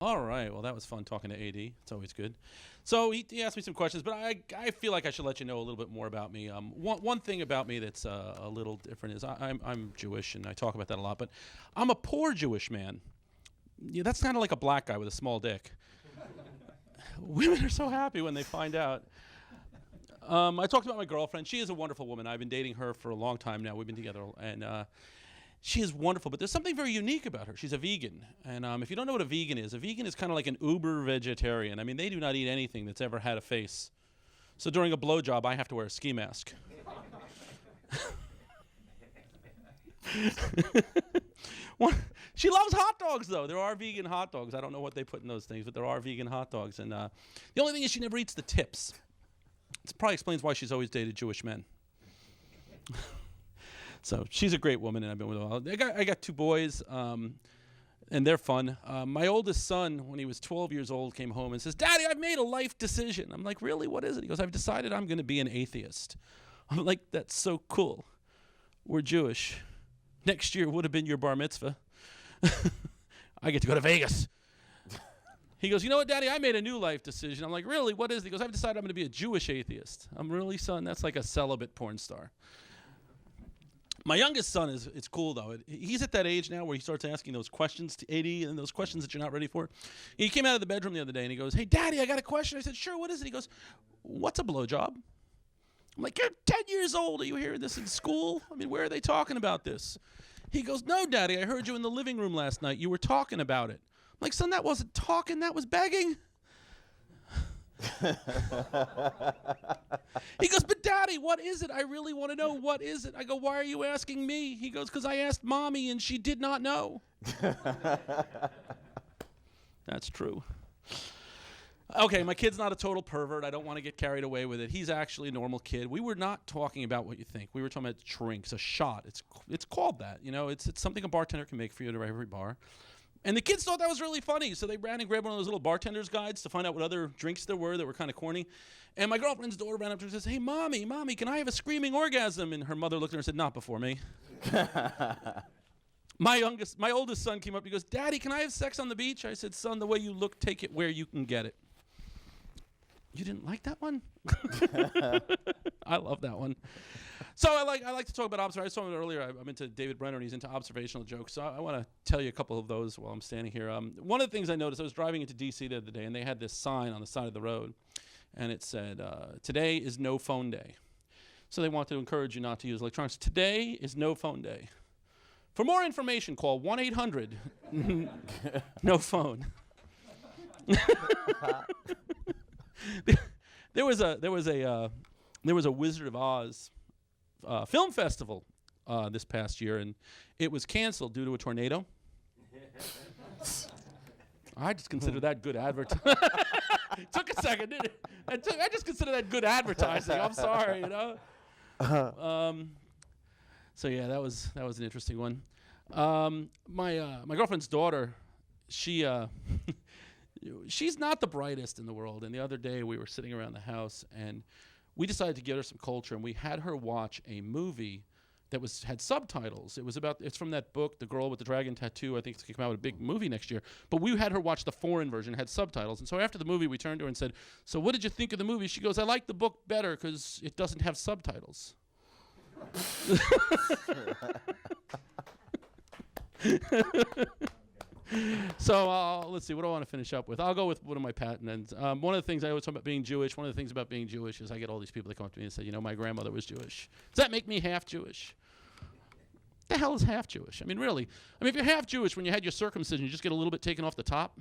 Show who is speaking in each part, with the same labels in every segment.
Speaker 1: All right. Well, that was fun talking to AD. It's always good. So he asked me some questions, but I feel like I should let you know a little bit more about me. One thing about me that's a little different is I'm Jewish, and I talk about that a lot. But I'm a poor Jewish man. Yeah, that's kind of like a black guy with a small dick. Women are so happy when they find out. I talked about my girlfriend. She is a wonderful woman. I've been dating her for a long time now. We've been together, and she is wonderful, but there's something very unique about her. She's a vegan, and if you don't know what a vegan is kind of like an uber vegetarian. I mean, they do not eat anything that's ever had a face. So during a blowjob, I have to wear a ski mask. She loves hot dogs, though. There are vegan hot dogs. I don't know what they put in those things, but there are vegan hot dogs. And the only thing is she never eats the tips. It probably explains why she's always dated Jewish men. So she's a great woman, and I've been with her a while. I got two boys, and they're fun. My oldest son, when he was 12 years old, came home and says, "Daddy, I've made a life decision." I'm like, "Really? What is it?" He goes, "I've decided I'm going to be an atheist." I'm like, "That's so cool. We're Jewish. Next year would have been your bar mitzvah. I get to go to Vegas." He goes, "You know what, Daddy? I made a new life decision." I'm like, "Really? What is it?" He goes, "I've decided I'm going to be a Jewish atheist." I'm really, son? That's like a celibate porn star. My youngest son it's cool, though. He's at that age now where he starts asking those questions to 80 and those questions that you're not ready for. He came out of the bedroom the other day and he goes, "Hey, Daddy, I got a question." I said, "Sure, what is it?" He goes, "What's a blowjob?" I'm like, "You're 10 years old. Are you hearing this in school? I mean, where are they talking about this?" He goes, "No, Daddy, I heard you in the living room last night. You were talking about it." I'm like, "Son, that wasn't talking. That was begging." He goes, "But Daddy, what is it? I really want to know. What is it?" I go, "Why are you asking me?" He goes, "Because I asked Mommy and she did not know." That's true. Okay, my kid's not a total pervert. I don't want to get carried away with it. He's actually a normal kid. We were not talking about what you think. We were talking about drinks, a shot. It's called that. You know, it's something a bartender can make for you at every bar. And the kids thought that was really funny, so they ran and grabbed one of those little bartender's guides to find out what other drinks there were that were kind of corny. And my girlfriend's daughter ran up to her and says, "Hey, Mommy, can I have a screaming orgasm?" And her mother looked at her and said, "Not before me." My oldest son came up. He goes, "Daddy, can I have sex on the beach?" I said, "Son, the way you look, take it where you can get it." You didn't like that one? I love that one. So I like to talk about observation. I saw it earlier. I'm into David Brenner, and he's into observational jokes. So I want to tell you a couple of those while I'm standing here. One of the things I noticed, I was driving into D.C. the other day, and they had this sign on the side of the road, and it said, "Today is no phone day." So they want to encourage you not to use electronics. Today is no phone day. For more information, call 1-800 no phone. There was a Wizard of Oz film festival this past year, and it was canceled due to a tornado. I just consider that good advertising. Took a second, didn't it? I just consider that good advertising. I'm sorry, you know. So yeah, that was an interesting one. My girlfriend's daughter, she's not the brightest in the world. And the other day we were sitting around the house and we decided to give her some culture, and we had her watch a movie that had subtitles. It's from that book, The Girl with the Dragon Tattoo. I think it's going to come out with a big movie next year. But we had her watch the foreign version, had subtitles. And so after the movie, we turned to her and said, "So what did you think of the movie?" She goes, "I like the book better because it doesn't have subtitles." So let's see, what do I want to finish up with? I'll go with one of my patents. One of the things I always talk about being Jewish, one of the things about being Jewish is I get all these people that come up to me and say, "You know, my grandmother was Jewish. Does that make me half Jewish?" The hell is half Jewish? I mean, really. I mean, if you're half Jewish, when you had your circumcision, you just get a little bit taken off the top.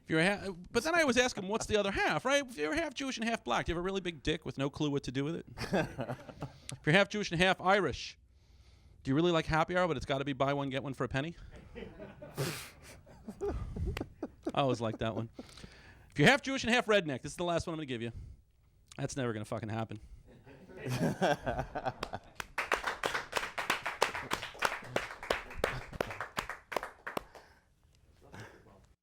Speaker 1: But then I always ask them, what's the other half, right? If you're half Jewish and half black, do you have a really big dick with no clue what to do with it? If you're half Jewish and half Irish, do you really like happy hour, but it's got to be buy one, get one for a penny? I always like that one. If you're half Jewish and half redneck, this is the last one I'm going to give you. That's never going to fucking happen.